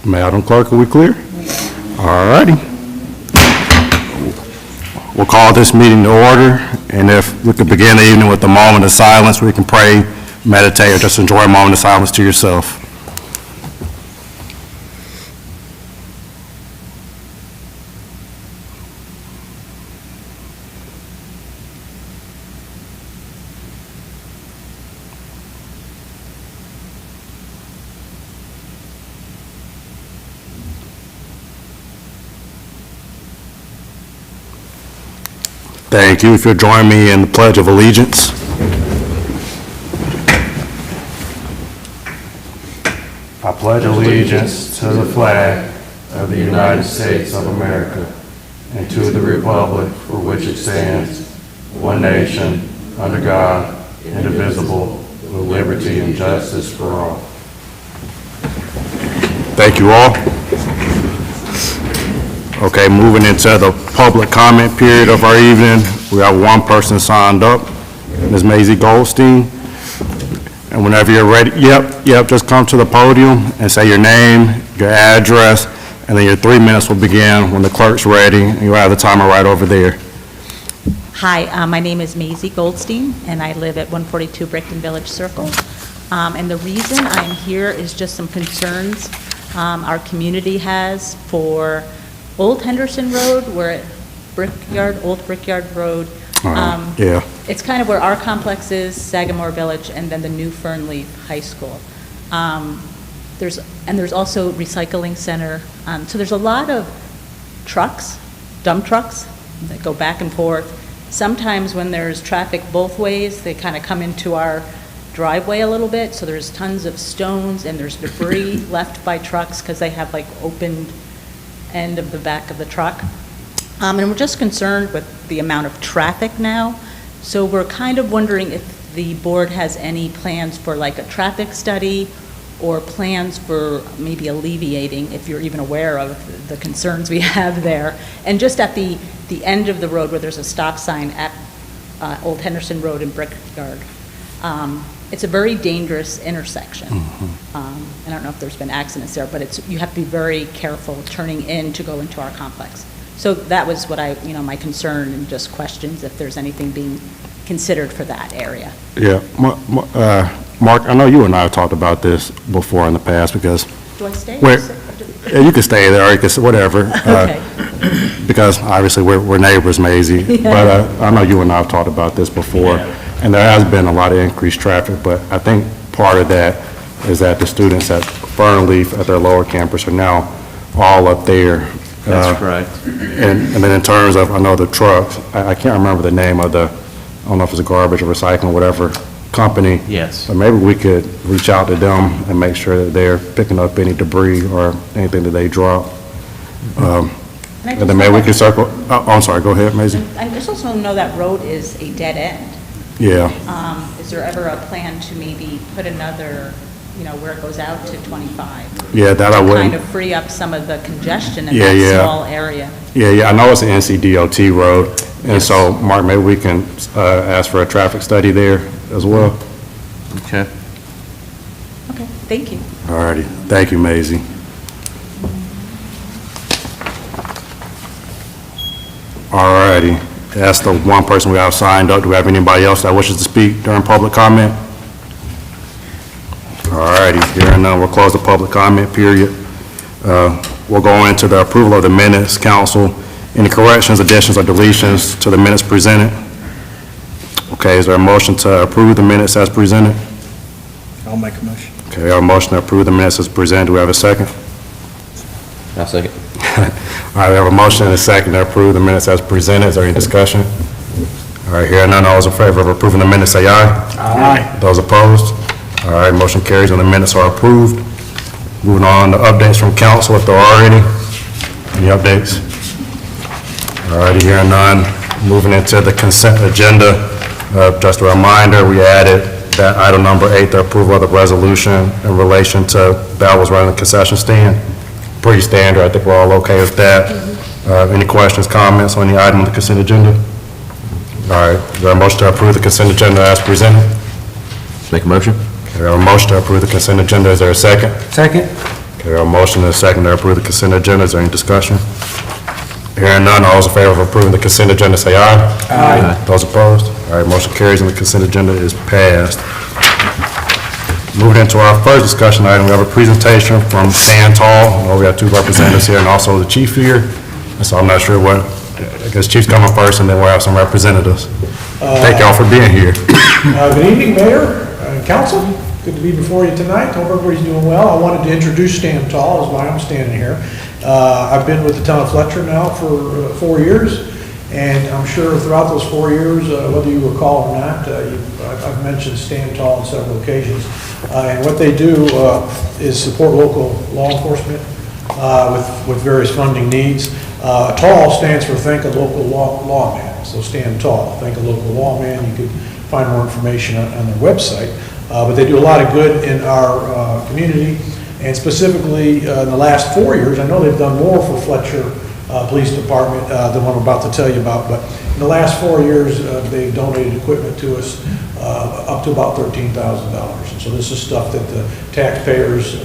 Madam Clerk, are we clear? All righty. We'll call this meeting to order, and if we could begin the evening with a moment of silence, we can pray, meditate, or just enjoy a moment of silence to yourself. Thank you. If you'll join me in the Pledge of Allegiance. I pledge allegiance to the flag of the United States of America and to the republic for which it stands, one nation, under God, indivisible, with liberty and justice for all. Thank you all. Okay, moving into the public comment period of our evening, we have one person signed up, Ms. Maisie Goldstein. And whenever you're ready, just come to the podium and say your name, your address, and then your 3 minutes will begin when the clerk's ready, and you'll have the timer right over there. Hi, my name is Maisie Goldstein, and I live at 142 Brickton Village Circle. And the reason I'm here is just some concerns our community has for Old Henderson Road, we're at Old Brickyard Road. Yeah. It's kind of where our complex is, Sagamore Village, and then the new Fernleaf High School. There's also recycling center. So there's a lot of trucks, dump trucks, that go back and forth. Sometimes when there's traffic both ways, they kind of come into our driveway a little bit, so there's tons of stones and there's debris left by trucks because they have like opened end of the back of the truck. And we're just concerned with the amount of traffic now. So we're kind of wondering if the board has any plans for like a traffic study or plans for maybe alleviating, if you're even aware of the concerns we have there. And just at the end of the road where there's a stop sign at Old Henderson Road and Brickyard. It's a very dangerous intersection. I don't know if there's been accidents there, but you have to be very careful turning in to go into our complex. So that was what my concern and just questions if there's anything being considered for that area. Yeah, Mark, I know you and I have talked about this before in the past because... Do I stay? Yeah, you can stay there, or you can, whatever. Okay. Because obviously we're neighbors, Maisie. Yeah. But I know you and I have talked about this before. Yeah. And there has been a lot of increased traffic, but I think part of that is that the students at Fernleaf at their lower campus are now all up there. That's correct. And then in terms of, I know the trucks, I can't remember the name of I don't know if it's a garbage or recycling, whatever company. Yes. But maybe we could reach out to them and make sure that they're picking up any debris or anything that they drop. And then maybe we can circle, I'm sorry, go ahead, Maisie. I just also know that road is a dead end. Yeah. Is there ever a plan to maybe put another, where it goes out to 25? Yeah, that I To wouldn't. kind of free up some of the congestion in Yeah, that yeah. small area. Yeah, I know it's an NCDOT road, and so, Mark, maybe we can ask for a traffic study there as well. Okay. Okay, thank you. All righty, thank you, Maisie. All righty, that's the one person we have signed up. Do we have anybody else that wishes to speak during public comment? All righty, hearing none, we'll close the public comment period. We'll go into the approval of the minutes. Council, any corrections, additions, or deletions to the minutes presented? Okay, is there a motion to approve the minutes as presented? I'll make a motion. Okay, we have a motion to approve the minutes as presented. Do we have a second? I'll second. All right, we have a motion and a second to approve the minutes as presented. Is there any discussion? All right, hearing none, all those in favor of approving the minutes, say aye. Aye. Those opposed? All right, motion carries and the minutes are approved. Moving on to updates from council, if there are any. Any updates? All righty, hearing none. Moving into the consent agenda. Just a reminder, we added that item number 8, the approval of the resolution in relation to Bell's running the concession stand. Pretty standard. I think we're all okay with that. Any questions, comments on the item on the consent agenda? All right, is there a motion to approve the consent agenda as presented? Make a motion? Okay, we have a motion to approve the consent agenda. Is there a second? Second. Okay, Okay, a motion and a second to approve the consent agenda. Is there any discussion? Hearing none, all those in favor of approving the consent agenda, say aye. Aye. Those opposed? All right, motion carries and the consent agenda is passed. Moving into our first discussion item, we have a presentation from Stand Tall. I know we have two representatives here and also the chief here. And so I'm not sure what, I guess chief's coming first and then we'll have some representatives. Thank y'all for being here. Good evening, Mayor and Council. Good to be before you tonight. Hope everybody's doing well. I wanted to introduce Stand Tall, is why I'm standing here. I've been with the town of Fletcher now for 4 years, and I'm sure throughout those 4 years, whether you recall or not, I've mentioned Stand Tall on several occasions. And what they do is support local law enforcement with various funding needs. TALL stands for Thank a Local Lawman, so Stand Tall, Thank a Local Lawman. You can find more information on their website. But they do a lot of good in our community, and specifically in the last 4 years, I know they've done more for Fletcher Police Department than what I'm about to tell you about, but in the last 4 years, they've donated equipment to us up to about $13,000. And so this is stuff that the taxpayers,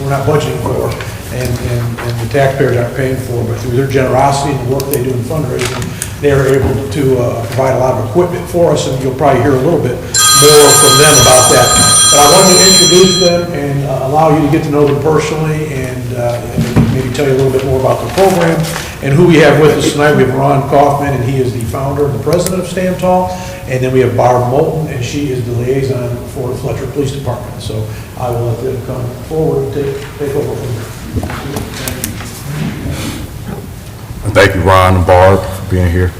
we're not budgeting for, and the taxpayers aren't paying for, but through their generosity and the work they do in fundraising, they are able to provide a lot of equipment for us, and you'll probably hear a little bit more from them about that. But I wanted to introduce them and allow you to get to know them personally and maybe tell you a little bit more about the program and who we have with us tonight. We have Ron Kaufman, and he is the founder and the president of Stand Tall. And then we have Barb Moulton, and she is the liaison for the Fletcher Police Department. So I will let them come forward and take over from here. And thank you, Ron and Barb, for being here.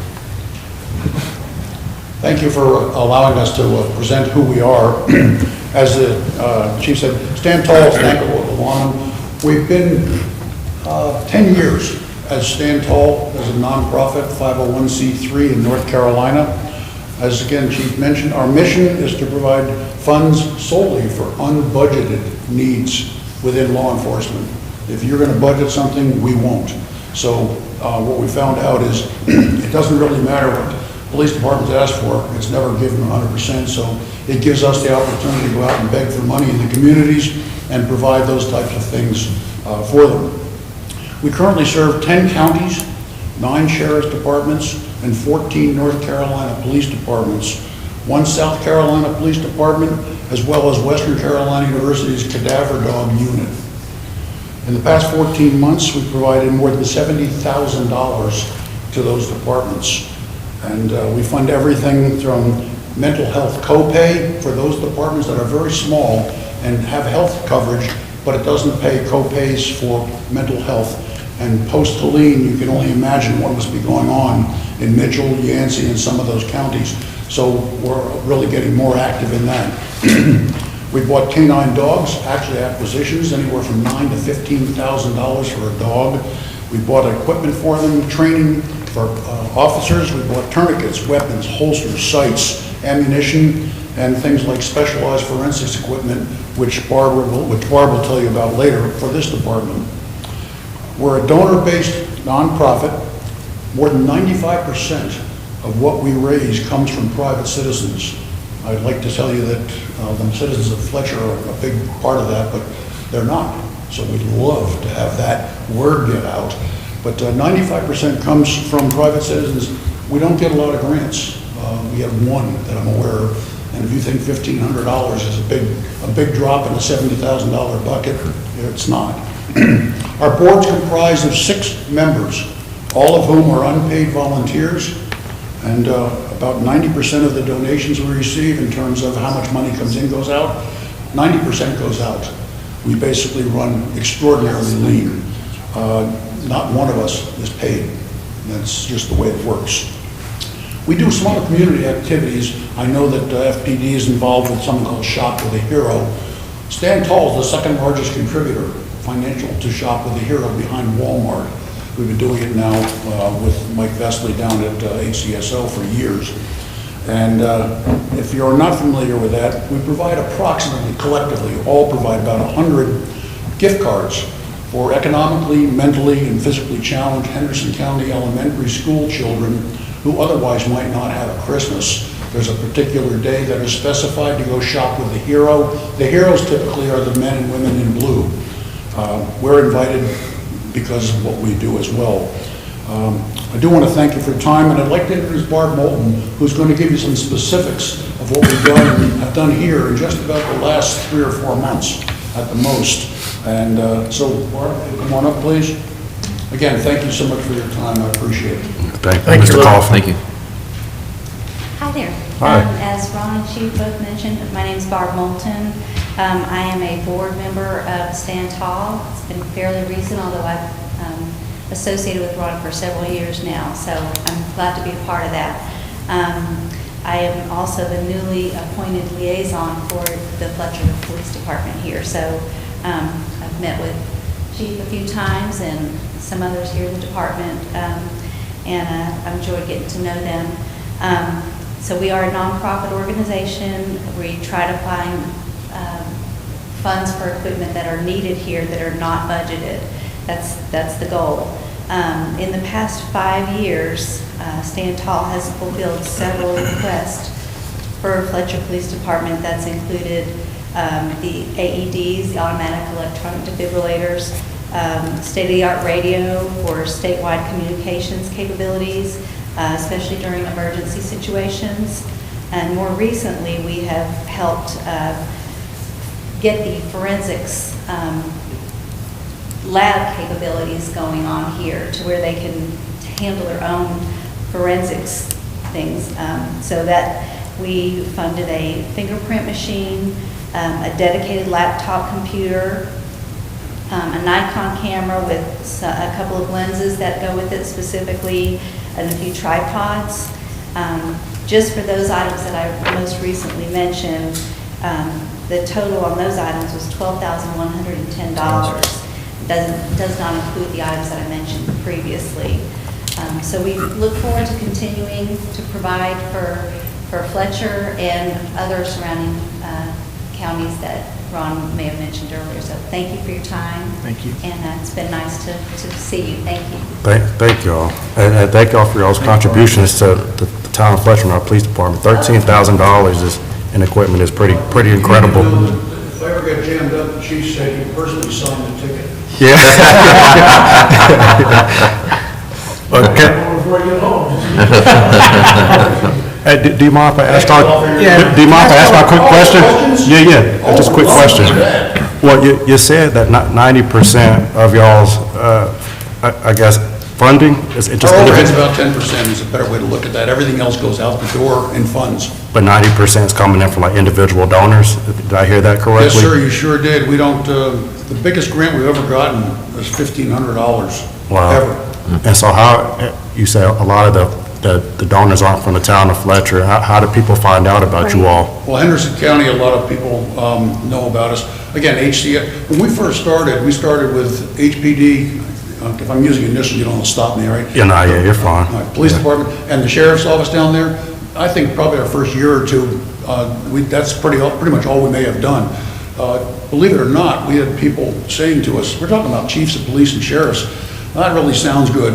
Thank you for allowing us to present who we are. As the chief said, Stand Tall, Thank a Local Lawman. We've been 10 years as Stand Tall, as a nonprofit 501c3 in North Carolina. As again, Chief mentioned, our mission is to provide funds solely for unbudgeted needs within law enforcement. If you're going to budget something, we won't. So what we found out is it doesn't really matter what police departments ask for, it's never given 100%, so it gives us the opportunity to go out and beg for money in the communities and provide those types of things for them. We currently serve 10 counties, 9 sheriff's departments, and 14 North Carolina police departments, 1 South Carolina police department, as well as Western Carolina University's cadaver dog unit. In the past 14 months, we've provided more than $70,000 to those departments. And we fund everything from mental health copay for those departments that are very small and have health coverage, but it doesn't pay copays for mental health. And post-Helene, you can only imagine what must be going on in Mitchell, Yancey, and some of those counties. So we're really getting more active in that. We bought canine dogs, actually acquisitions, anywhere from $9,000 to $15,000 for a dog. We bought equipment for them, training for officers. We bought tourniquets, weapons, holsters, sights, ammunition, and things like specialized forensics equipment, which Barb will tell you about later for this department. We're a donor-based nonprofit. More than 95% of what we raise comes from private citizens. I'd like to tell you that the citizens of Fletcher are a big part of that, but they're not. So we'd love to have that word get out. But 95% comes from private citizens. We don't get a lot of grants. We have one that I'm aware of. And if you think $1,500 is a big drop in a $70,000 bucket, it's not. Our board's comprised of 6 members, all of whom are unpaid volunteers, and about 90% of the donations we receive in terms of how much money comes in goes out, 90% goes out. We basically run extraordinarily lean. Not one of us is paid. That's just the way it works. We do some other community activities. I know that FPD is involved with something called Shop with a Hero. Stand Tall is the 2nd largest contributor financial to Shop with a Hero behind Walmart. We've been doing it now with Mike Vesley down at HCSO for years. And if you're not familiar with that, we provide approximately, collectively, all provide about 100 gift cards for economically, mentally, and physically challenged Henderson County elementary school children who otherwise might not have a Christmas. There's a particular day that is specified to go shop with the hero. The heroes typically are the men and women in blue. We're invited because of what we do as well. I do want to thank you for your time, and I'd like to introduce Barb Moulton, who's going to give you some specifics of what we've done and have done here in just about the last 3 or 4 months at the most. And so, Barb, come on up, please. Again, thank you so much for your time. I appreciate it. Thank you, Mr. Coffin. Thank you. Hi there. Hi. As Ron and Chief both mentioned, my name's Barb Moulton. I am a board member of Stan Tall. It's been fairly recent, although I've associated with Ron for several years now, so I'm glad to be a part of that. I am also the newly appointed liaison for the Fletcher Police Department here, so I've met with Chief a few times and some others here in the department, and I've enjoyed getting to know them. So we are a nonprofit organization. We try to find funds for equipment that are needed here that are not budgeted. That's the goal. In the past 5 years, Stand Tall has fulfilled several requests for Fletcher Police Department. That's included the AEDs, the automatic electronic defibrillators, state-of-the-art radio for statewide communications capabilities, especially during emergency situations. And more recently, we have helped get the forensics lab capabilities going on here to where they can handle their own forensics things. So that we funded a fingerprint machine, a dedicated laptop computer, a Nikon camera with a couple of lenses that go with it specifically, and a few tripods. Just for those items that I most recently mentioned, the total on those items was $12,110. Does not include the items that I mentioned previously. So we look forward to continuing to provide for Fletcher and other surrounding counties that Ron may have mentioned earlier. So thank you for your time. Thank you. And it's been nice to see you. Thank you. Thank you all. And thank you all for y'all's contributions to the town of Fletcher and our police department. $13,000 in equipment is pretty incredible. If I ever get jammed up, the chief said he personally signed the ticket. Yeah. Okay. Before you get home. Hey, do you mind if I ask Yeah. do you mind if I ask my quick question? Questions? Yeah, just a quick question. Well, you said that 90% of y'all's, I guess, funding is it just Our overhead's individual, about 10% is a better way to look at that. Everything else goes out the door in funds. but 90% is coming in from like individual donors? Did I hear that correctly? Yes, sir, you sure did. We don't, the biggest grant we've ever gotten was $1,500. Wow. Ever. And so how, you say a lot of the donors aren't from the town of Fletcher. How do people find out about you all? Well, Henderson County, a lot of people know about us. Again, HCF, when we first started, we started with HPD, if I'm using initials, you don't stop me, all right? Yeah, you're fine. All right, Police Department and the Sheriff's Office down there. I think probably our first year or two, that's pretty much all we may have done. Believe it or not, we had people saying to us, we're talking about chiefs of police and sheriffs, that really sounds good,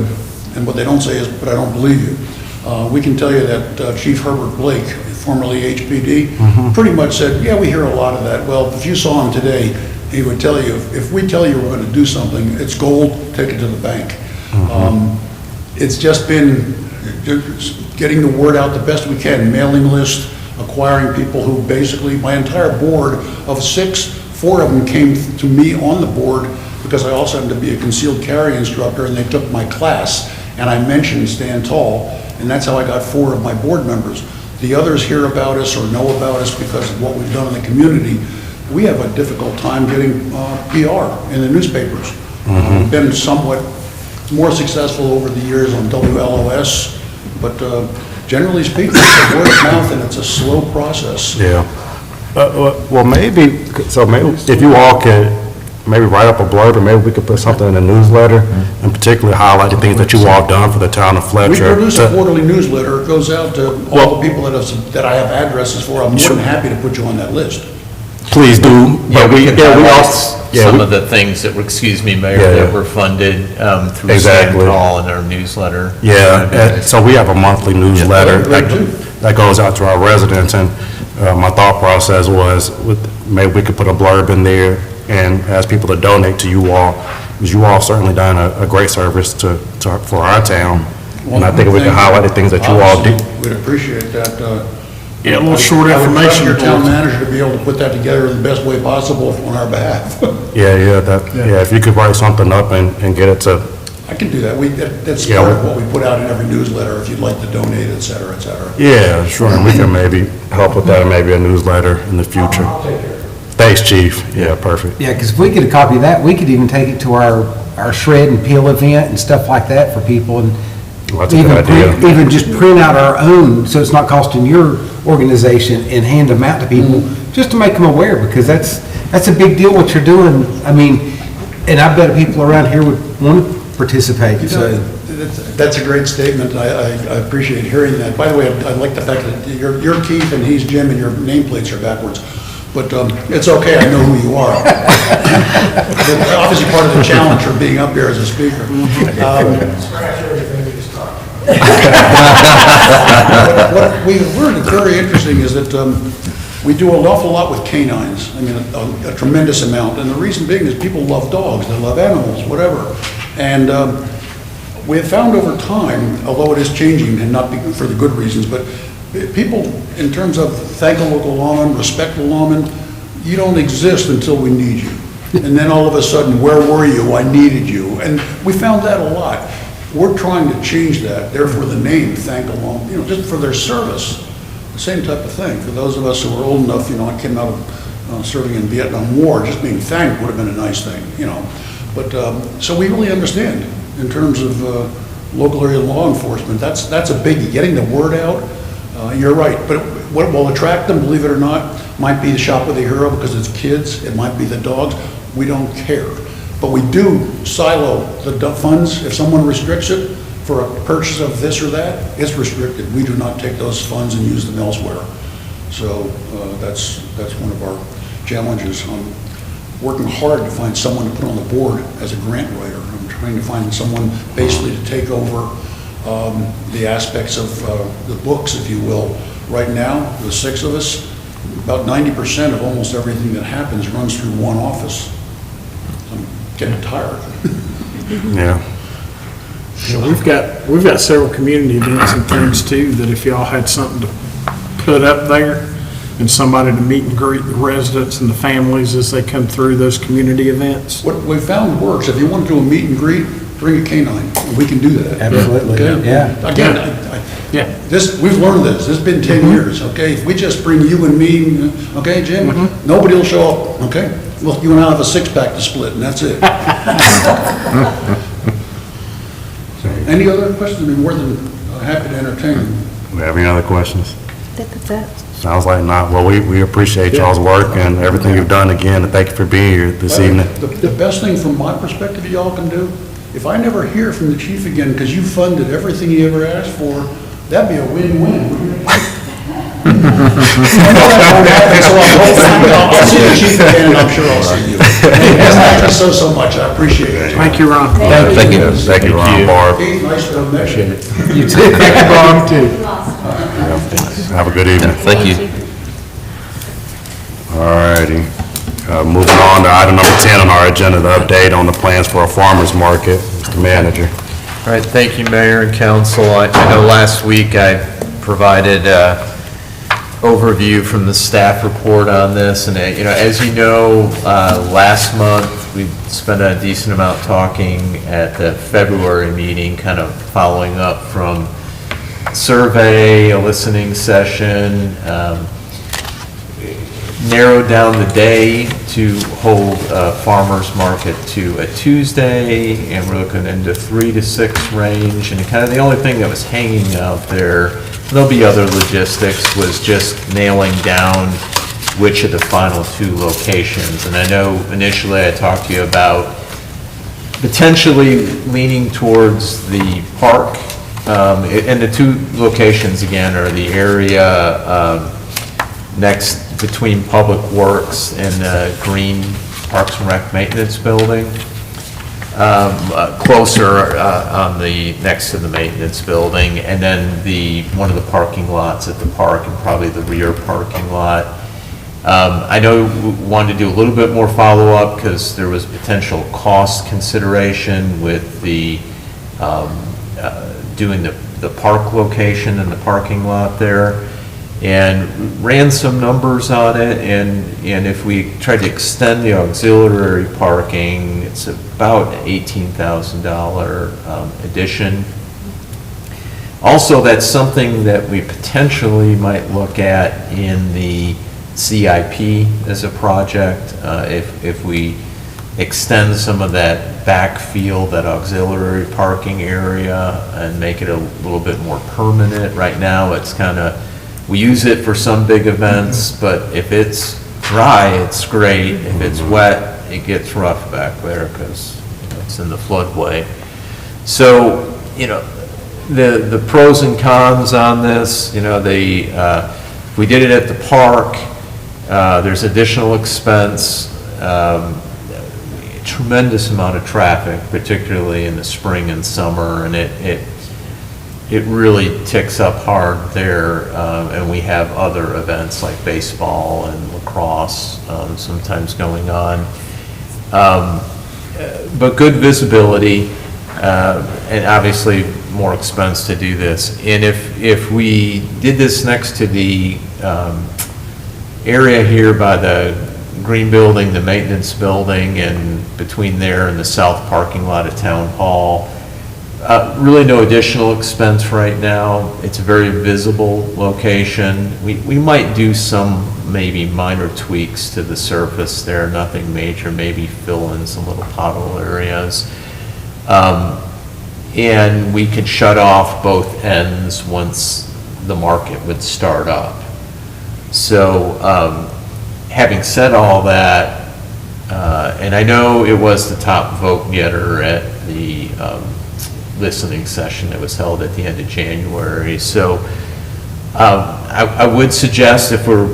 and what they don't say is, but I don't believe you. We can tell you that Chief Herbert Blake, formerly HPD, pretty much said, yeah, we hear a lot of that. Well, if you saw him today, he would tell you, if we tell you we're going to do something, it's gold, take it to the bank. It's just been getting the word out the best we can, mailing list, acquiring people who basically, my entire board of 6, 4 of them came to me on the board because I also happened to be a concealed carry instructor, and they took my class, and I mentioned Stand Tall, and that's how I got 4 of my board members. The others hear about us or know about us because of what we've done in the community. We have a difficult time getting PR in the newspapers. We've been somewhat more successful over the years on WLOS, but generally speaking, it's a word of mouth, and it's a slow process. Yeah. Well, maybe if you all could maybe write up a blurb, or maybe we could put something in the newsletter, and particularly highlight the things that you all done for the town of We Fletcher. produce a quarterly newsletter. It goes out to all the people that I have addresses for. I'm more than happy to put you on that list. Please do. Yeah, But we can highlight also- yeah, some we- of the things that were, excuse me, Mayor, Yeah, that yeah. were funded through Exactly. Stand Tall in our newsletter. Yeah, and so we have a monthly newsletter Yeah, right, too. that goes out to our residents, and my thought process was, maybe we could put a blurb in there and ask people to donate to you all, because you all certainly done a great service for our town. And I think if we can highlight the things that you all do. We'd appreciate that. Yeah, a little short I would trust information. your town manager to be able to put that together in the best way possible on our behalf. Yeah, if you could write something up and get it to, I can do that. That's Yeah, part of what we put out in every newsletter, if you'd like to donate, et cetera, et cetera. yeah, sure, and we can maybe help with that, maybe a newsletter in the future. I'll take care of it. Thanks, chief. Yeah, perfect. Yeah, because if we get a copy of that, we could even take it to our shred and peel event and stuff like that for people, and Well, that's a good idea. even just print out our own, so it's not costing your organization, and hand them out to people, just to make them aware, because that's a big deal what you're doing. I mean, and I bet people around here would want to participate, so. That's a great statement. I appreciate hearing that. By the way, I like the fact that you're Keith and he's Jim and your nameplates are backwards. But it's okay, I know who you are. But obviously part of the challenge for being up here as a speaker. Scratch everything we just talked. What we learned that's very interesting is that we do an awful lot with canines. I mean, a tremendous amount. And the reason being is people love dogs, they love animals, whatever. And we have found over time, although it is changing and not for the good reasons, but people, in terms of thank a local lawman, respect the lawman, you don't exist until we need you. And then all of a sudden, where were you? I needed you. And we found that a lot. We're trying to change that, therefore the name, thank a lawman, just for their service. The same type of thing. For those of us who are old enough, I came out of serving in Vietnam War, just being thanked would have been a nice thing, But, so we really understand in terms of local area law enforcement. That's a biggie, getting the word out. You're right, but what will attract them, believe it or not, might be the Shop with a Hero because it's kids, it might be the dogs, we don't care. But we do silo the funds. If someone restricts it for a purchase of this or that, it's restricted. We do not take those funds and use them elsewhere. So that's one of our challenges. I'm working hard to find someone to put on the board as a grant writer. I'm trying to find someone basically to take over the aspects of the books, if you will. Right now, the 6 of us, about 90% of almost everything that happens runs through one office. I'm getting tired. Yeah. We've got several community events and things too, that if y'all had something to put up there and somebody to meet and greet the residents and the families as they come through those community events. What we found works, if you want to do a meet and greet, bring a canine, and we can do that. Absolutely, Okay? yeah. Again, Yeah. we've learned this has been 10 years, okay? If we just bring you and me, okay, Jim, nobody will show up, okay? Well, you and I have a 6-pack to split, and that's it. Any other questions? I'd be more than happy to entertain. Do we have any other questions? That's it. Sounds like not. Well, we appreciate y'all's work and everything you've done again, and thank you for being here this evening. The best thing from my perspective y'all can do, if I never hear from the chief again because you funded everything he ever asked for, that'd be a win-win. I know that won't happen, so I'm hoping I'll see the chief again, and I'm sure I'll see you. Thank you so much, I appreciate it. Thank you, Ron. Thank you. Thank you, Ron Barr. Keith, nice to have met you. You too. Thank you, Bob. too. Have a good evening. Thank you. All righty. Moving on to item number 10 on our agenda, the update on the plans for a farmer's market. Mr. Manager. All right, thank you, Mayor and Council. I know last week I provided overview from the staff report on this, and as you know, last month, we spent a decent amount talking at the February meeting, kind of following up from survey, a listening session, narrowed down the day to hold a farmer's market to a Tuesday, and we're looking into 3 to 6 range, and kind of the only thing that was hanging out there, there'll be other logistics, was just nailing down which of the final 2 locations. And I know initially I talked to you about potentially leaning towards the park, and the 2 locations again are the area next between Public Works and the Green Parks and Rec Maintenance Building, closer on the, next to the maintenance building, and then one of the parking lots at the park, and probably the rear parking lot. I know we wanted to do a little bit more follow-up because there was potential cost consideration with the, doing the park location and the parking lot there, and ran some numbers on it, and if we tried to extend the auxiliary parking, it's about $18,000 addition. Also, that's something that we potentially might look at in the CIP as a project, if we extend some of that backfield, that auxiliary parking area, and make it a little bit more permanent. Right now, it's kind of, we use it for some big events, but if it's dry, it's great. If it's wet, it gets rough back there because it's in the floodway. So, the pros and cons on this, if we did it at the park, there's additional expense, tremendous amount of traffic, particularly in the spring and summer, and it really ticks up hard there, and we have other events like baseball and lacrosse sometimes going on. But good visibility, and obviously more expense to do this. And if we did this next to the area here by the green building, the maintenance building, and between there and the south parking lot of Town Hall, really no additional expense right now. It's a very visible location. We might do some maybe minor tweaks to the surface there, nothing major, maybe fill in some little pothole areas. And we could shut off both ends once the market would start up. So, having said all that, and I know it was the top vote getter at the listening session that was held at the end of January. So I would suggest, if we're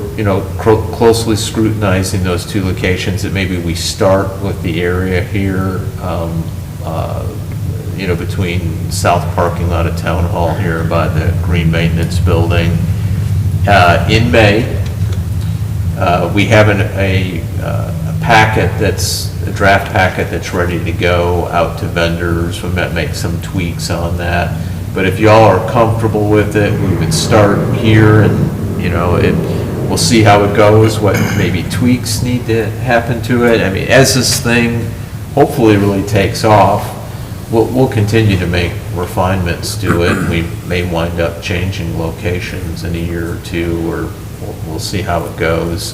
closely scrutinizing those two locations, that maybe we start with the area here, between south parking lot of Town Hall here by the green maintenance building. In May, we have a packet a draft packet that's ready to go out to vendors. We might make some tweaks on that. But if y'all are comfortable with it, we would start here, and, we'll see how it goes, what maybe tweaks need to happen to it. I mean, as this thing hopefully really takes off, we'll continue to make refinements to it. We may wind up changing locations in a year or two, or we'll see how it goes.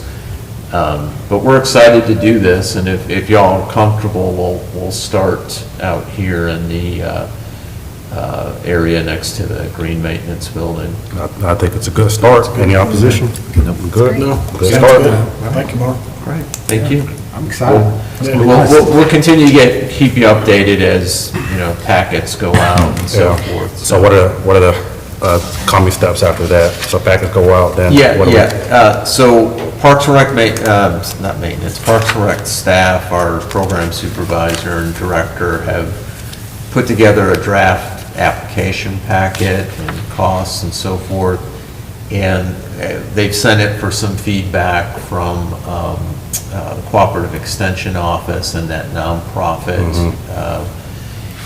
But we're excited to do this, and if y'all are comfortable, we'll start out here in the area next to the green maintenance building. I think it's a good start. Any opposition? Good? No. Good Sounds start. good. Thank you, Mark. Right. Thank you. I'm excited. We'll continue to keep you updated as, packets go out and so Yeah. forth. So what are the coming steps after that? So packets go out, then what do we? So Parks and Rec, not maintenance, Parks and Rec staff, our program supervisor and director have put together a draft application packet and costs and so forth. And they've sent it for some feedback from the Cooperative Extension Office and that nonprofit.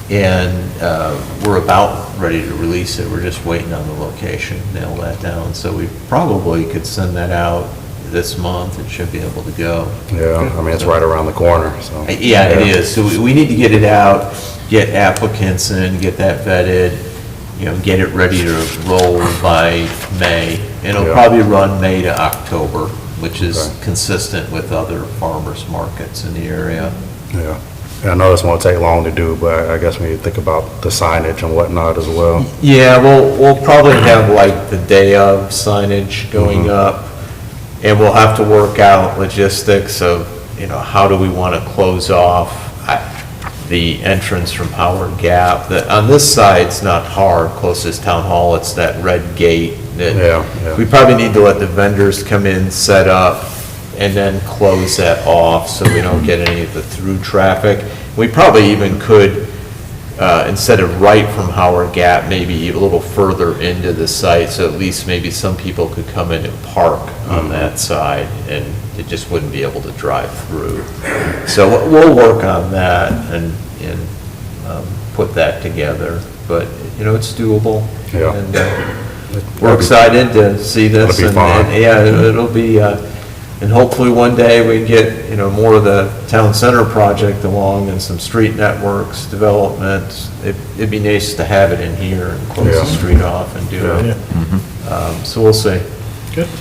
And we're about ready to release it. We're just waiting on the location, nail that down. So we probably could send that out this month. It should be able to go. Yeah, I mean, it's right around the corner, so. Yeah, it is. So we need to get it out, get applicants in, get that vetted, get it ready to roll by May. And it'll Yeah. probably run May to October, which is Okay. consistent with other farmers markets in the area. Yeah. And I know this won't take long to do, but I guess we need to think about the signage and whatnot as well. Yeah, we'll probably have like the day of signage going up, and we'll have to work out logistics of, how do we want to close off the entrance from Howard Gap. On this side, it's not hard, closest Town Hall, it's that red gate that Yeah. we probably need to let the vendors come in, set up, and then close that off so we don't get any of the through traffic. We probably even could instead of right from Howard Gap, maybe a little further into the site, so at least maybe some people could come in and park on that side, and it just wouldn't be able to drive through. So we'll work on that and put that together, but, it's doable. Yeah. And we're excited to see this. It'll be fun. And, yeah, it'll be, and hopefully one day we can get, more of the town center project along and some street networks development. It'd be nice to have it in here and close Yeah. the street off and do it. So we'll see.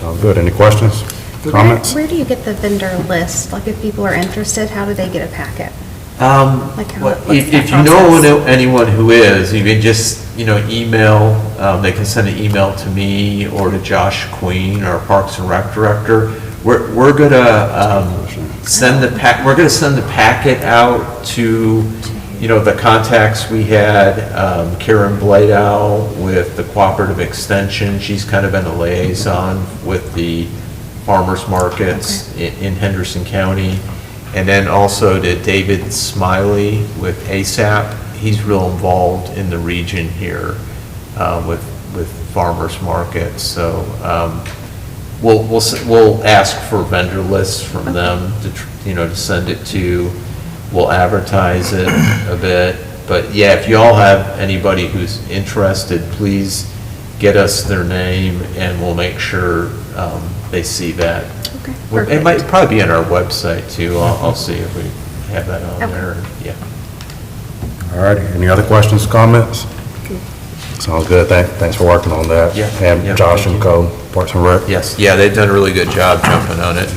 Sounds good. Any questions, comments? Where do you get the vendor list? Like, if people are interested, how do they get a packet? Like how- Well, what's If that you know process? anyone who is, you can just, email, they can send an email to me or to Josh Queen, our Parks and Rec Director. We're gonna send the packet out to, the contacts we had, Karen Bladow with the Cooperative Extension. She's kind of been a liaison with the farmers markets in Henderson County. And then also to David Smiley with ASAP. He's real involved in the region here with farmers markets. So we'll ask for vendor lists from them to send it to. We'll advertise it a bit. But yeah, if you all have anybody who's interested, please get us their name and we'll make sure they see that. Okay, It might perfect. probably be on our website too. I'll see if we have that on Okay. there. Yeah. All righty. Any other questions, comments? Sounds good. Thanks for working on that. Yeah. And Yeah, Josh thank and you. Co., Parks and Rec. Yes, yeah, they've done a really good job jumping on it.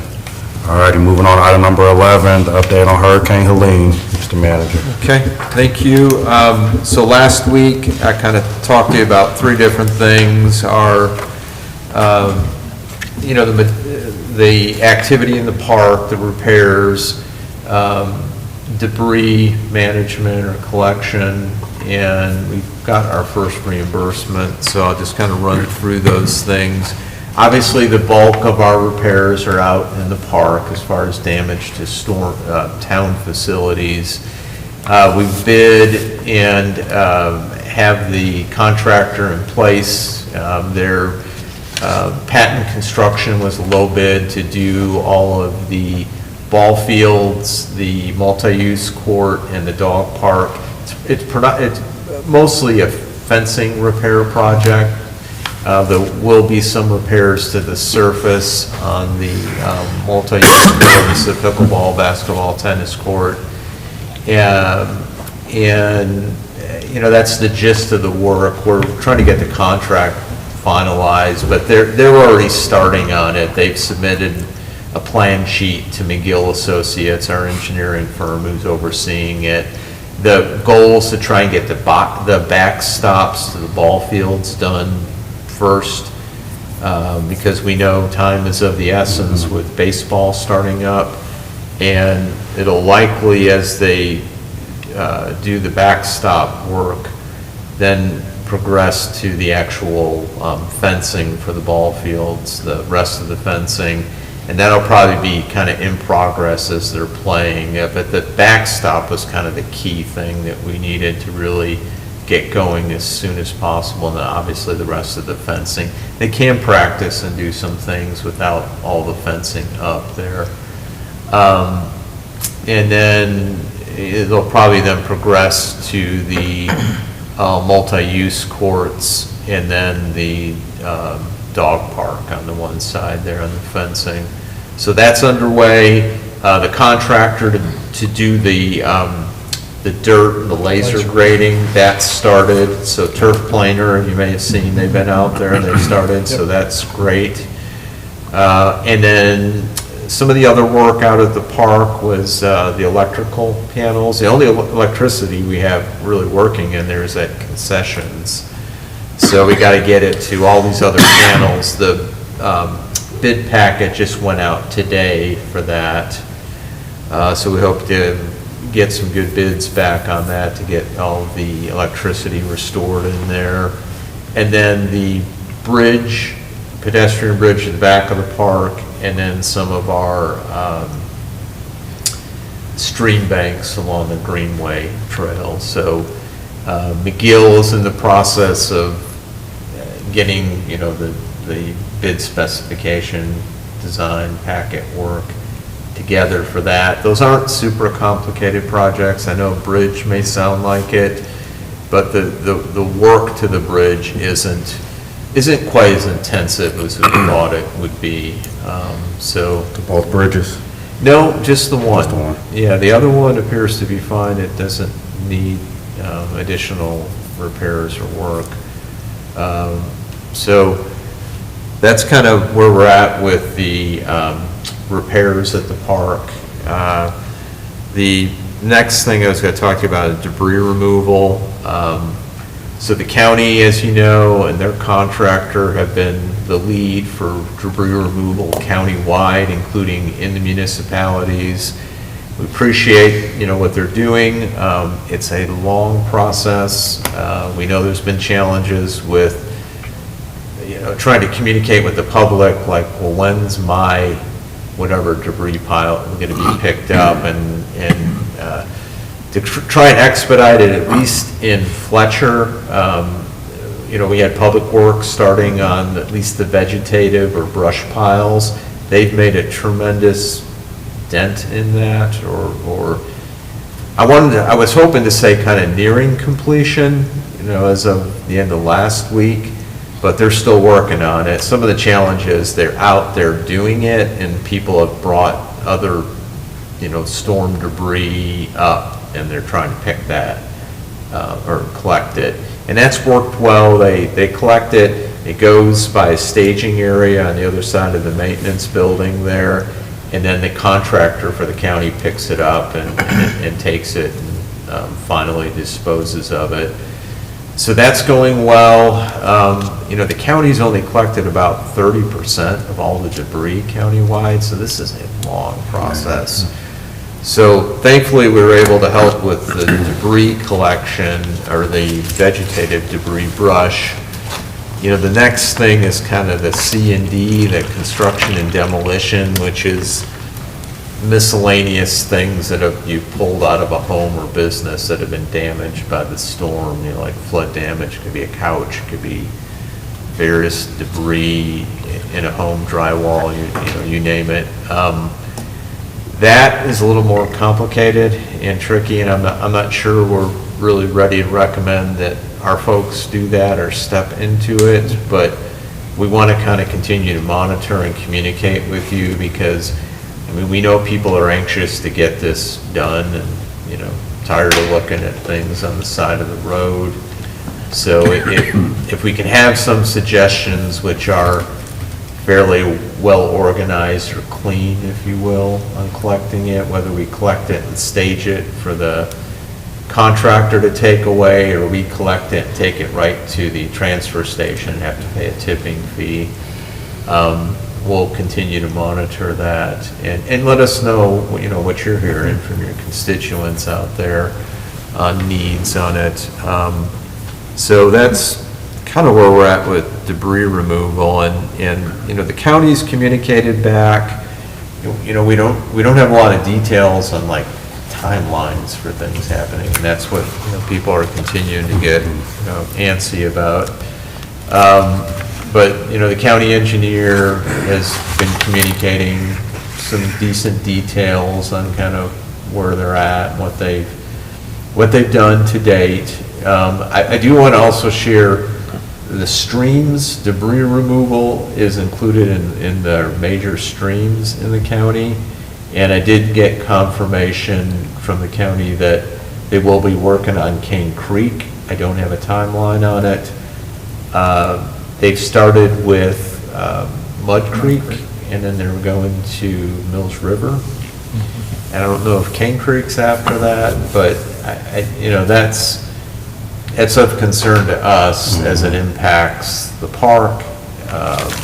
All righty, moving on to item number 11, the update on Hurricane Helene. Mr. Manager. Okay, thank you. So last week, I kind of talked to you about three different things. Our, the activity in the park, the repairs, debris management or collection, and we've got our first reimbursement, so I'll just kind of run through those things. Obviously, the bulk of our repairs are out in the park as far as damage to town facilities. We bid and have the contractor in place. Their Patent Construction was a low bid to do all of the ball fields, the multi-use court, and the dog park. It's mostly a fencing repair project. There will be some repairs to the surface on the multi-use courts, the pickleball, basketball, tennis court. And that's the gist of the work. We're trying to get the contract finalized, but they're already starting on it. They've submitted a plan sheet to McGill Associates, our engineering firm who's overseeing it. The goal is to try and get the backstops to the ball fields done first, because we know time is of the essence with baseball starting up, and it'll likely, as they do the backstop work, then progress to the actual fencing for the ball fields, the rest of the fencing, and that'll probably be kind of in progress as they're playing. But the backstop was kind of the key thing that we needed to really get going as soon as possible, and then obviously the rest of the fencing. They can practice and do some things without all the fencing up there. And then they'll probably then progress to the multi-use courts and then the dog park on the one side there on the fencing. So that's underway. The contractor to do the dirt and the laser grading, that started. So Turf Planer, you may have seen, they've been out there and they've started, so that's great. And then some of the other work out at the park was the electrical panels. The only electricity we have really working in there is at concessions. So we got to get it to all these other panels. The bid packet just went out today for that. So we hope to get some good bids back on that to get all of the electricity restored in there. And then the bridge, pedestrian bridge at the back of the park, and then some of our stream banks along the Greenway Trail. So McGill is in the process of getting, the bid specification, design, packet work together for that. Those aren't super complicated projects. I know bridge may sound like it, but the work to the bridge isn't quite as intensive as we thought it would be. So Both bridges? no, just the one. Just the one. Yeah, the other one appears to be fine. It doesn't need additional repairs or work. So that's kind of where we're at with the repairs at the park. The next thing I was going to talk to you about is debris removal. So the county, as you know, and their contractor have been the lead for debris removal countywide, including in the municipalities. We appreciate, what they're doing. It's a long process. We know there's been challenges with, trying to communicate with the public, like, well, when's my whatever debris pile going to be picked up, and to try and expedite it, at least in Fletcher. We had Public Works starting on at least the vegetative or brush piles. They've made a tremendous dent in that, or I was hoping to say kind of nearing completion, as of the end of last week, but they're still working on it. Some of the challenges, they're out there doing it, and people have brought other, storm debris up, and they're trying to pick that or collect it. And that's worked well. They collect it. It goes by a staging area on the other side of the maintenance building there, and then the contractor for the county picks it up and takes it and finally disposes of it. So that's going well. The county's only collected about 30% of all the debris countywide, so this is a long process. So thankfully, we were able to help with the debris collection, or the vegetative debris brush. The next thing is kind of the C&D, the construction and demolition, which is miscellaneous things that you pulled out of a home or business that have been damaged by the storm, like flood damage. Could be a couch, could be various debris in a home, drywall, you name it. That is a little more complicated and tricky, and I'm not sure we're really ready to recommend that our folks do that or step into it, but we want to kind of continue to monitor and communicate with you, because we know people are anxious to get this done, and tired of looking at things on the side of the road. So if we can have some suggestions which are fairly well organized or clean, if you will, on collecting it, whether we collect it and stage it for the contractor to take away, or we collect it and take it right to the transfer station and have to pay a tipping fee. We'll continue to monitor that, and let us know, what you're hearing from your constituents out there on needs on it. So that's kind of where we're at with debris removal, and the county's communicated back. We don't have a lot of details on like timelines for things happening, and that's what people are continuing to get antsy about. But the county engineer has been communicating some decent details on kind of where they're at and what they've done to date. I do want to also share the streams. Debris removal is included in the major streams in the county, and I did get confirmation from the county that they will be working on Cane Creek. I don't have a timeline on it. They've started with Mud Creek, and then they're going to Mills River. And I don't know if Cane Creek's after that, but that's of concern to us as it impacts the park,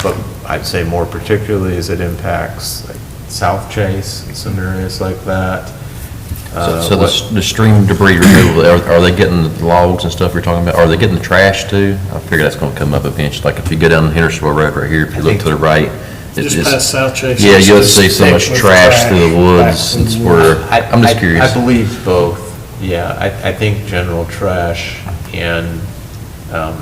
but I'd say more particularly as it impacts like South Chase and some areas like that. So the stream debris removal, are they getting the logs and stuff you're talking about? Are they getting the trash too? I figure that's gonna come up eventually. Like if you go down Hendersonville Road right here, if you look to the right. Just past South Chase. Yeah, you'll see so much trash through the woods. It's where, I'm just curious. I believe both. Yeah, I think general trash and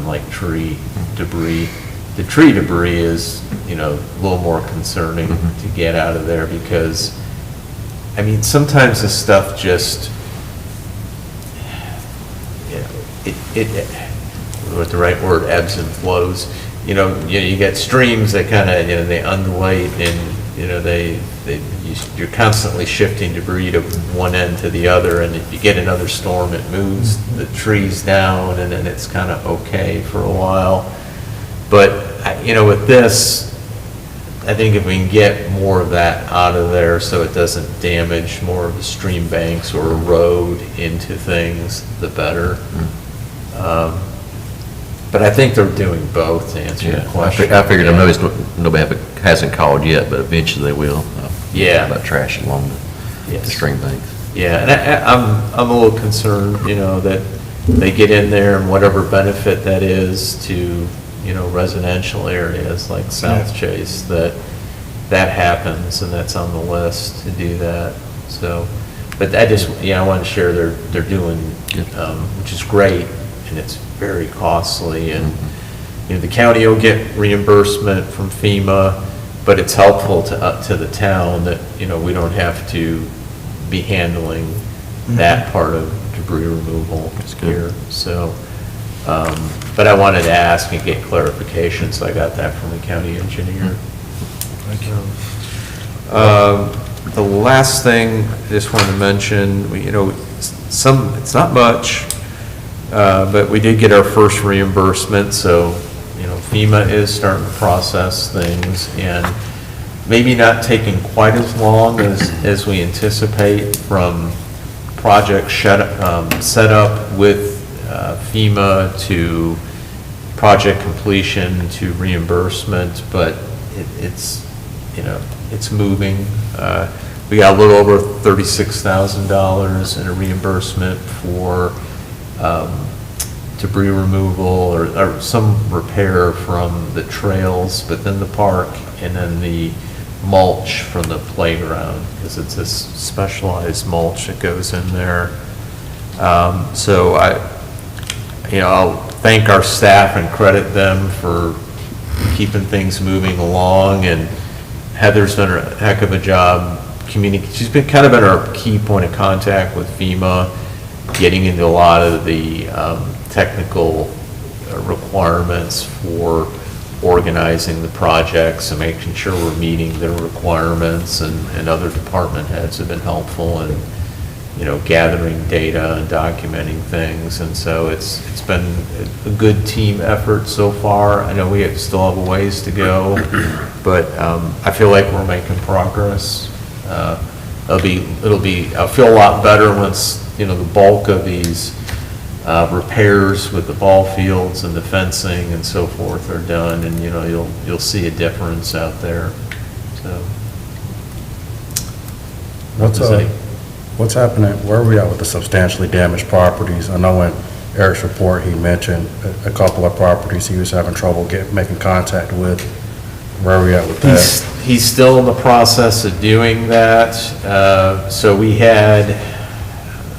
like tree debris. The tree debris is, you know, a little more concerning to get out of there because, I mean, sometimes this stuff just, you know, what's the right word, ebbs and flows. You know, you get streams that kind of, you know, they undulate and, you know, you're constantly shifting debris to one end to the other, and if you get another storm, it moves the trees down, and then it's kind of okay for a while. But, you know, with this, I think if we can get more of that out of there so it doesn't damage more of the stream banks or erode into things, the better. But I think they're doing both, to answer your question. I figured, I noticed nobody hasn't called yet, but eventually they will. Yeah. About trash along the Yes. stream banks. Yeah, and I'm a little concerned, you know, that they get in there and whatever benefit that is to, you know, residential areas like South Chase, that happens, and that's on the list to do that. So, but I just, I want to share they're doing, which is great, and it's very costly, and, you know, the county will get reimbursement from FEMA, but it's helpful to the town that, you know, we don't have to be handling that part of debris removal here. So, but I wanted to ask and get clarification, so I got that from the county engineer. Thank you. The last thing I just wanted to mention, you know, it's not much, but we did get our first reimbursement, so, you know, FEMA is starting to process things, and maybe not taking quite as long as we anticipate from project set up with FEMA to project completion to reimbursement, but it's, you know, it's moving. We got a little over $36,000 in a reimbursement for debris removal or some repair from the trails, but then the park, and then the mulch from the playground, because it's this specialized mulch that goes in there. So I'll thank our staff and credit them for keeping things moving along, and Heather's done a heck of a job communicating. She's been kind of been our key point of contact with FEMA, getting into a lot of the technical requirements for organizing the projects and making sure we're meeting their requirements, and other department heads have been helpful in, you know, gathering data and documenting things, and so it's been a good team effort so far. I know we still have a ways to go, but I feel like we're making progress. I'll feel a lot better once, you know, the bulk of these repairs with the ball fields and the fencing and so forth are done, and, you know, you'll see a difference out there. So What's happening, where are we at with the substantially damaged properties? I know in Eric's report, he mentioned a couple of properties he was having trouble making contact with. Where are we at with that? He's still in the process of doing that. So we had,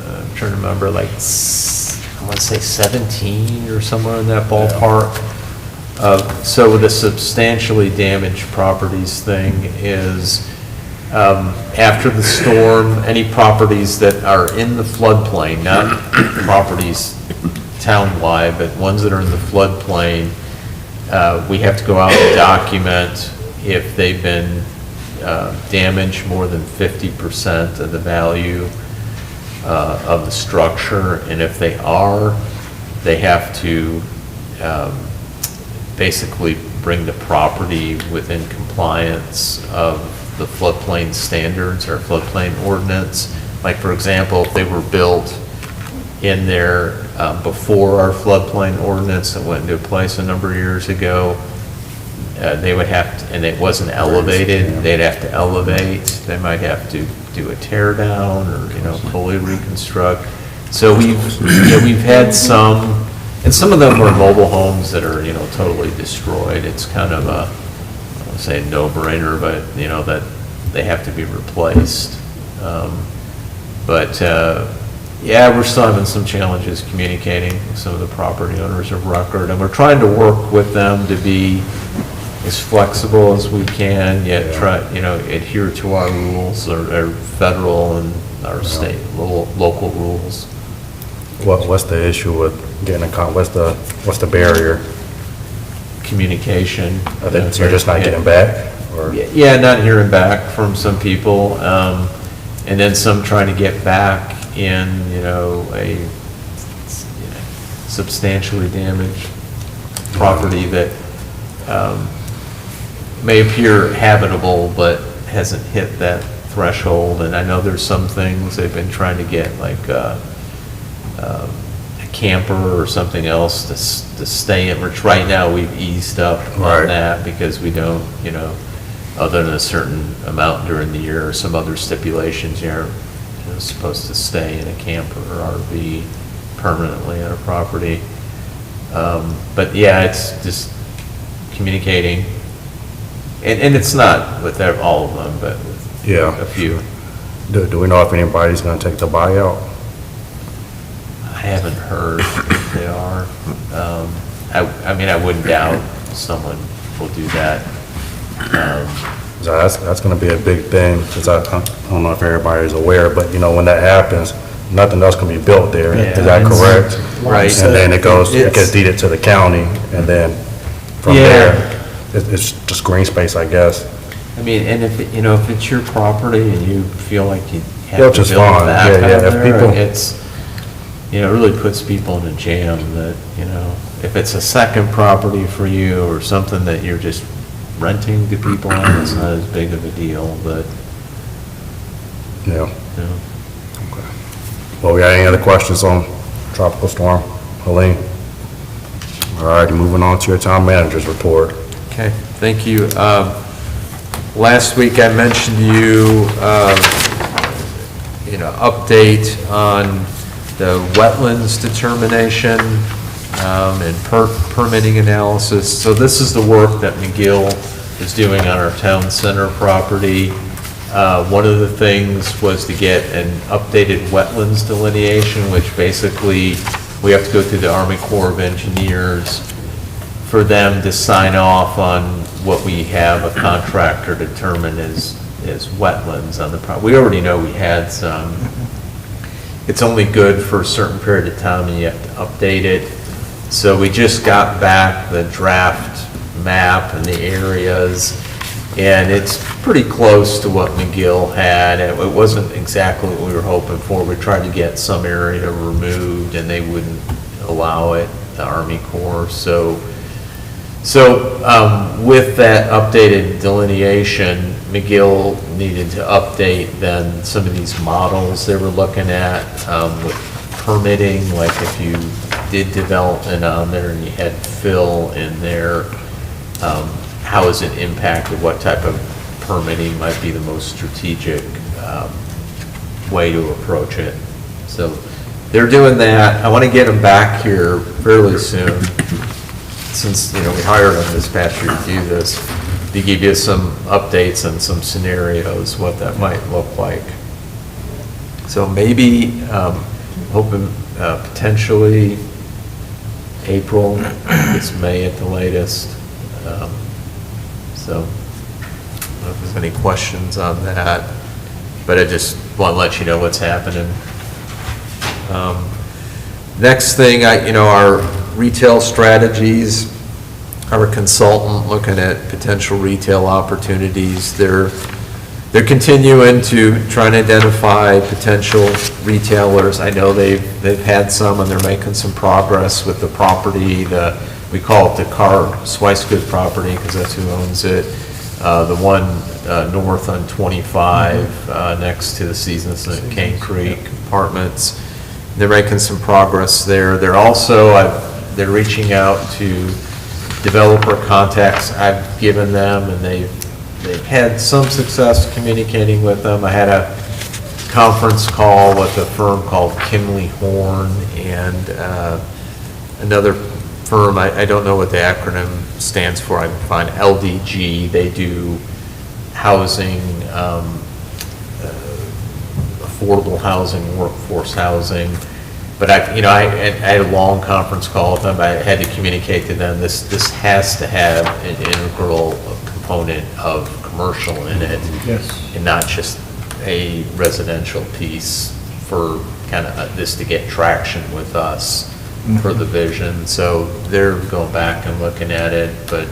I'm trying to remember, like, I want to say 17 or somewhere in that ballpark. So with the substantially damaged properties thing is, after the storm, any properties that are in the floodplain, not properties townwide, but ones that are in the floodplain, we have to go out and document if they've been damaged more than 50% of the value of the structure, and if they are, they have to basically bring the property within compliance of the floodplain standards or floodplain ordinance. Like, for example, if they were built in there before our floodplain ordinance that went into place a number of years ago, they would have to, and it wasn't elevated, they'd have to elevate. They might have to do a tear down or, you know, fully reconstruct. So we've had some, and some of them are mobile homes that are, you know, totally destroyed. It's kind of a, I won't say no-brainer, but, you know, that they have to be replaced. But Yeah, we're still having some challenges communicating with some of the property owners of record, and we're trying to work with them to be as flexible as we can, yet try, adhere to our rules, our federal and our state, local rules. What's the issue with getting what's the barrier? Communication. They're just not getting back, or? Yeah, not hearing back from some people, and then some trying to get back in, a substantially damaged property that may appear habitable, but hasn't hit that threshold. And I know there's some things they've been trying to get, like a camper or something else to stay in, which right now we've eased up on that because we don't, other than a certain amount during the year or some other stipulations, you're supposed to stay in a camper or RV permanently on a property. But yeah, it's just communicating. And it's not with all of them, but with a few. Do we know if anybody's going to take the buyout? I haven't heard if they are. I mean, I wouldn't doubt someone will do that. That's going to be a big thing, because I don't know if everybody's aware, but when that happens, nothing else can be built there. Yeah. Is that correct? Right. And then it gets deeded to the county, and then from there, it's just green space, I guess. I mean, and if it's your property and you feel like you have Which to is build fine. back Yeah, out if there, people- it's, it really puts people in a jam that, if it's a second property for you or something that you're just renting to people on, it's not as big of a deal, but, Yeah. Well, we got any other questions on Tropical Storm Helene? All right, moving on to your town manager's report. Okay, thank you. Last week I mentioned to you, update on the wetlands determination and permitting analysis. So this is the work that McGill is doing on our town center property. One of the things was to get an updated wetlands delineation, which basically we have to go through the Army Corps of Engineers for them to sign off on what we have a contractor determine as wetlands on the property. We already know we had some. It's only good for a certain period of time and you have to update it. So we just got back the draft map and the areas, and it's pretty close to what McGill had. It wasn't exactly what we were hoping for. We tried to get some area removed and they wouldn't allow it, the Army Corps. So with that updated delineation, McGill needed to update then some of these models they were looking at with permitting, like if you did development on there and you had fill in there, how is it impacted, what type of permitting might be the most strategic way to approach it. So they're doing that. I want to get them back here fairly soon, since, we hired them this past year to do this, to give you some updates and some scenarios, what that might look like. So maybe, hoping potentially April, it's May at the latest. So, I don't know if there's any questions on that, but I just want to let you know what's happening. Next thing, our retail strategies, our consultant looking at potential retail opportunities. They're continuing to try and identify potential retailers. I know they've had some and they're making some progress with the property. We call it the Carr Swicegood property because that's who owns it. The one north on 25 next to the Seasons at Cane Creek Apartments. They're making some progress there. They're also, they're reaching out to developer contacts I've given them, and they've had some success communicating with them. I had a conference call with a firm called Kimley Horn and another firm, I don't know what the acronym stands for, I can find LDG. They do housing, affordable housing, workforce housing. But I had a long conference call with them. I had to communicate to them, this has to have an integral component of commercial in it. Yes. And not just a residential piece for kind of this to get traction with us for the vision. So they're going back and looking at it, but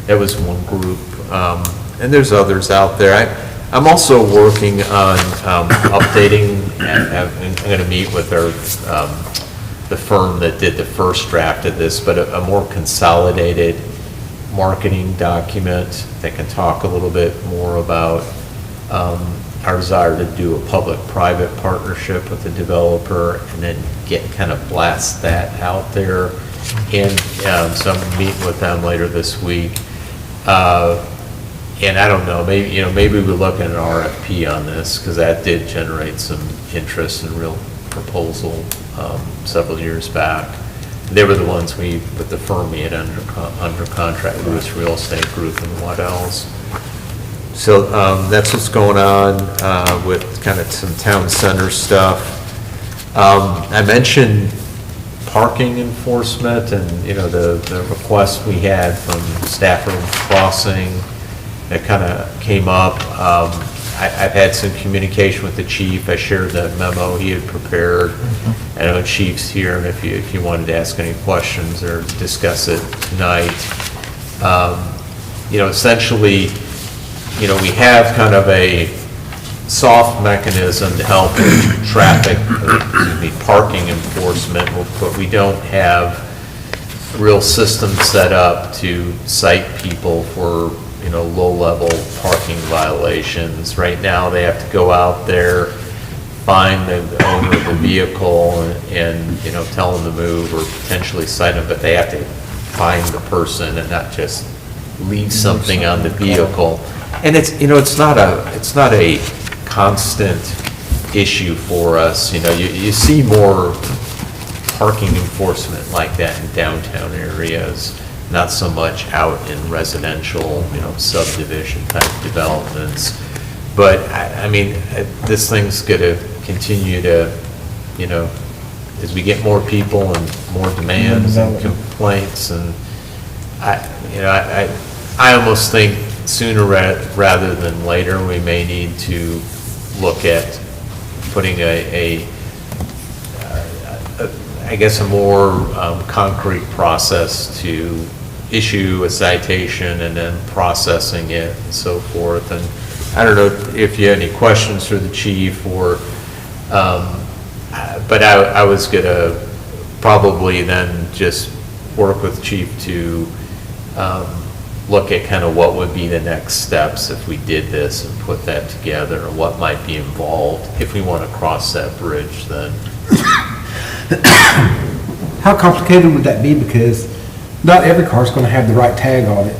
that was one group. And there's others out there. I'm also working on updating, I'm going to meet with the firm that did the first draft of this, but a more consolidated marketing document that can talk a little bit more about our desire to do a public-private partnership with the developer and then kind of blast that out there. And so I'm meeting with them later this week. And I don't know, maybe we're looking at an RFP on this, because that did generate some interest and real proposal several years back. They were the ones with the firm we had under contract, Lewis Real Estate Group and what else. So that's what's going on with kind of some town center stuff. I mentioned parking enforcement and, the request we had from Stafford Crossing that kind of came up. I've had some communication with the chief. I shared that memo he had prepared. I know the chief's here, and if you wanted to ask any questions or discuss it tonight. Essentially, we have kind of a soft mechanism to help with parking enforcement, but we don't have a real system set up to cite people for low-level parking violations. Right now, they have to go out there, find the owner of the vehicle and tell them to move or potentially cite them, but they have to find the person and not just leave something on the vehicle. And it's not a constant issue for us. You see more parking enforcement like that in downtown areas, not so much out in residential, subdivision type developments. But this thing's gonna continue to, as we get more people and more demands and complaints, and I almost think sooner rather than later, we may need to look at putting a more concrete process to issue a citation and then processing it and so forth. And I don't know if you have any questions for the chief or, but I was gonna probably then just work with the chief to look at kind of what would be the next steps if we did this and put that together, or what might be involved if we want to cross that bridge then. How complicated would that be? Because not every car is going to have the right tag on it.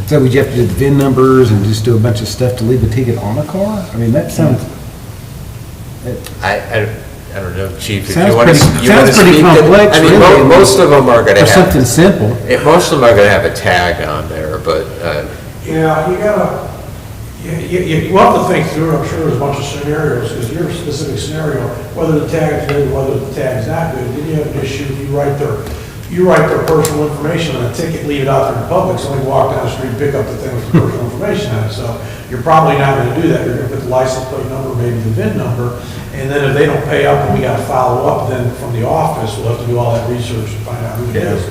So would you have to do the VIN numbers and just do a bunch of stuff to leave a ticket on a car? That sounds... I don't know, Chief, if Sounds you want to pretty- speak to... sounds pretty complex, really. Most of them are going to Or have... something simple. Most of them are going to have a tag on there, but... Yeah, you gotta, you have to think through, I'm sure there's a bunch of scenarios, because your specific scenario, whether the tag's good, whether the tag's not good, then you have an issue, you write their personal information on a ticket, leave it out there in public, somebody walk down the street, pick up the thing with the personal information on it, so you're probably not gonna do that, you're gonna put the license plate number, maybe the VIN number, and then if they don't pay up and we gotta follow up, then from the office, we'll have to do all that research to find out who it is.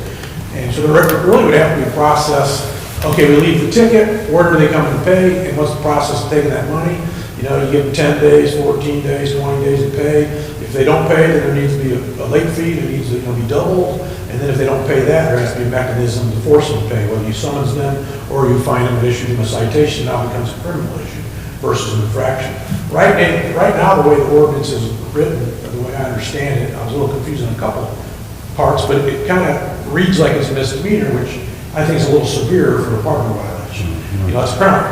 And so there really would have to be a process. Okay, we leave the ticket, where do they come and pay, and what's the process of taking that money? You give them 10 days, 14 days, 20 days to pay. If they don't pay, then there needs to be a late fee that needs to be doubled. And then if they don't pay that, there has to be a mechanism to force them to pay, whether you summons them or you fine them and issue them a citation, now becomes a criminal issue versus an infraction. Right now, the way the ordinance is written, the way I understand it, I was a little confused on a couple parts, but it kind of reads like it's a misdemeanor, which I think is a little severe for a parking violation. It's a crime,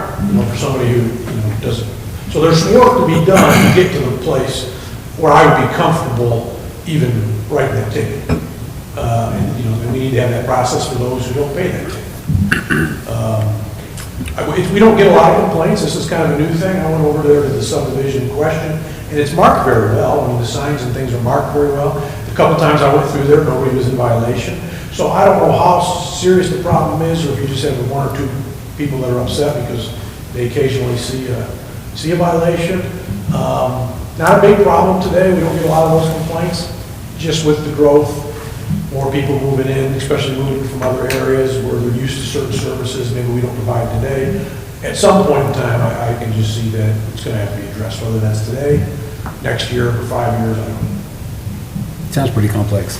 for somebody who, doesn't. So there's work to be done to get to the place where I would be comfortable even writing that ticket. And we need to have that process for those who don't pay that ticket. We don't get a lot of complaints, this is kind of a new thing. I went over there to the subdivision in question, and it's marked very well. I mean, the signs and things are marked very well. A couple times I went through there, nobody was in violation. So I don't know how serious the problem is, or if you just have one or two people that are upset because they occasionally see a violation. Not a big problem today, we don't get a lot of those complaints, just with the growth, more people moving in, especially moving from other areas where they're used to certain services maybe we don't provide today. At some point in time, I can just see that it's gonna have to be addressed, whether that's today, next year, or 5 years, I don't know. Sounds pretty complex.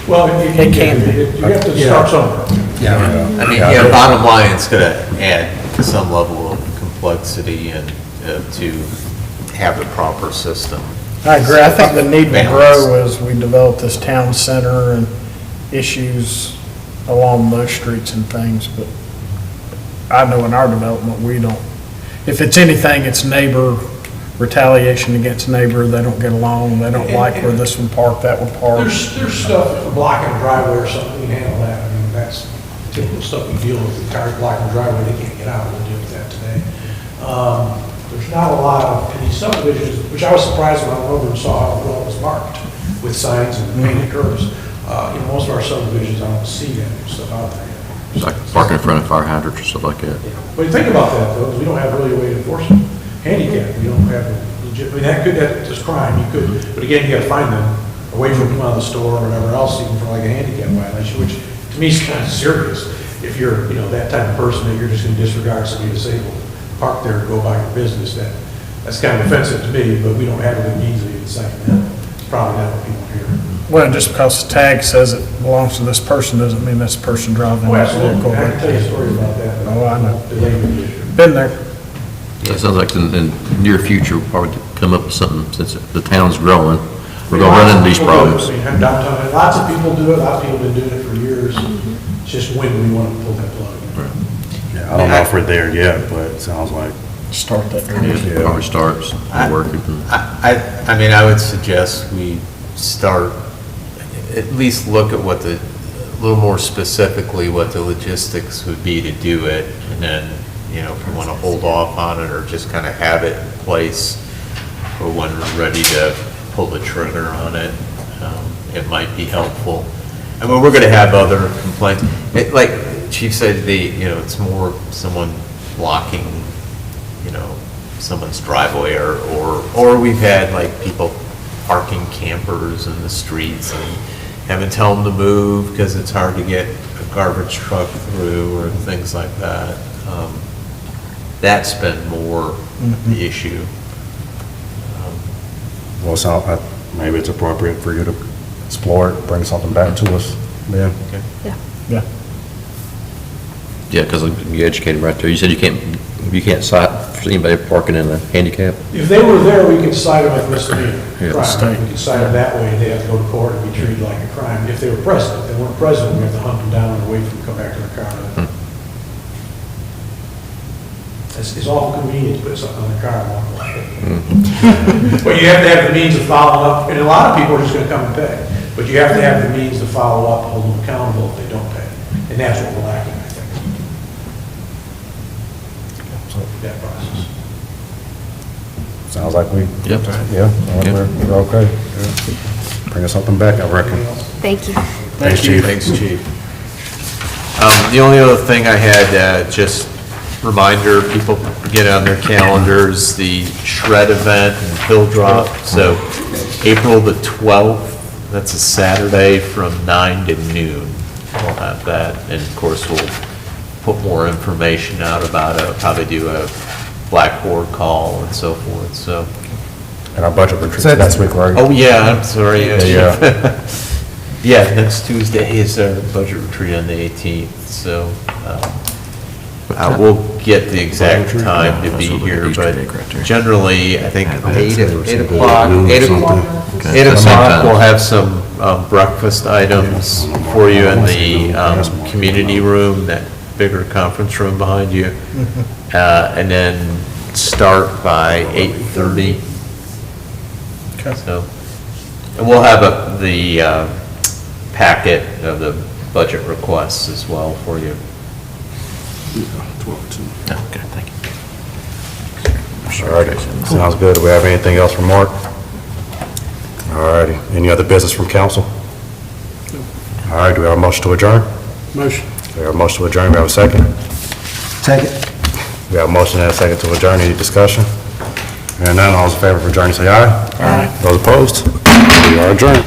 Well, it can be. You have to start somewhere. I mean, yeah, bottom line, it's going to add some level of complexity and to have the proper system. I agree. I think the need to Balance. grow as we develop this town center and issues along those streets and things, but I know in our development, we don't, if it's anything, it's neighbor retaliation against neighbor, they don't get along, they don't like where this one parked, that one parked. There's stuff, if blocking a driveway or something, we can handle that. I mean, that's typical stuff we deal with. The cars blocking the driveway, they can't get out, we'll deal with that today. There's not a lot of, in these subdivisions, which I was surprised when I went over and saw how well it was marked with signs and painted curves. You know, most of our subdivisions, I don't see that stuff out there yet. It's like parking in front of fire hydrants or stuff like that. But you think about that, though, is we don't have really a way to enforce it. Handicap, we don't have a legit, I mean, that's crime, you could, but again, you gotta find them away from them out of the store or whatever else, even for like a handicap violation, which to me is kind of serious. If you're, you know, that type of person that you're just gonna disregard somebody disabled, park there and go by your business, that's kind of offensive to me, but we don't have it easily in citing them. It's probably not what people hear. Well, just because the tag says it belongs to this person doesn't mean that's the person driving Oh, that absolutely, vehicle. I can tell you stories about that. but Oh, I know. Delay the issue. Been there. Yeah, it sounds like in the near future, we'll probably come up with something, since the town's growing, we're gonna run into these problems. I mean, downtown, lots of people do it, lots of people have been doing it for years. It's just when we want to pull that plug. Yeah, I don't know if we're there yet, but it sounds like. Start that. It probably starts working. I mean, I would suggest we start, at least look at what a little more specifically what the logistics would be to do it, and then, you know, if we want to hold off on it or just kind of have it in place for when we're ready to pull the trigger on it, it might be helpful. I mean, we're going to have other complaints. Like Chief said, it's more someone blocking, someone's driveway, or we've had like people parking campers in the streets and having to tell them to move because it's hard to get a garbage truck through or things like that. That's been more the issue. Well, so maybe it's appropriate for you to explore it, bring something back to us, Ben. Okay. Yeah. Yeah. Yeah, because you educated right there. You said you can't cite for anybody parking in a handicap. If they were there, we could cite them as misdemeanor Yeah. crime. We could cite them that way, and they have to go to court and be treated like a crime. If they were present, if they weren't present, we have to hunt them down and wait for them to come back to their car. It's awful convenient to put something on the car and walk away. But you have to have the means of following up, and a lot of people are just gonna come and pay. But you have to have the means to follow up, hold them accountable if they don't pay. And that's what we're lacking, I think. So, that process. Sounds like Yep. we're okay. Bring us something back, I reckon. Thank you. Thanks, Chief. Thanks, Chief. The only other thing I had, just reminder, people get on their calendars, the shred event and hill drop. So April the 12th, that's a Saturday from 9 to noon. We'll have that. And of course, we'll put more information out about how they do a blackboard call and so forth, so. And our budget retreat next week, right? Oh, yeah, I'm sorry. Yeah. Yeah, next Tuesday is our budget retreat on the 18th, so I will get the exact time to be here, but generally, I think 8 o'clock, 8 o'clock, 8 o'clock, we'll have some breakfast items for you in the community room, that bigger conference room behind you, and then start by 8:30. Okay. So, and we'll have the packet of the budget requests as well for you. Wilkinson. Okay, thank you. All righty, sounds good. Do we have anything else from Mark? All righty, any other business from council? All right, do we have a motion to adjourn? Motion. We have a motion to adjourn, we have a second? Second. We have a motion and a second to adjourn, any discussion? Hearing none, all those in favor of adjourning, say aye. Aye. Those opposed? We are adjourned.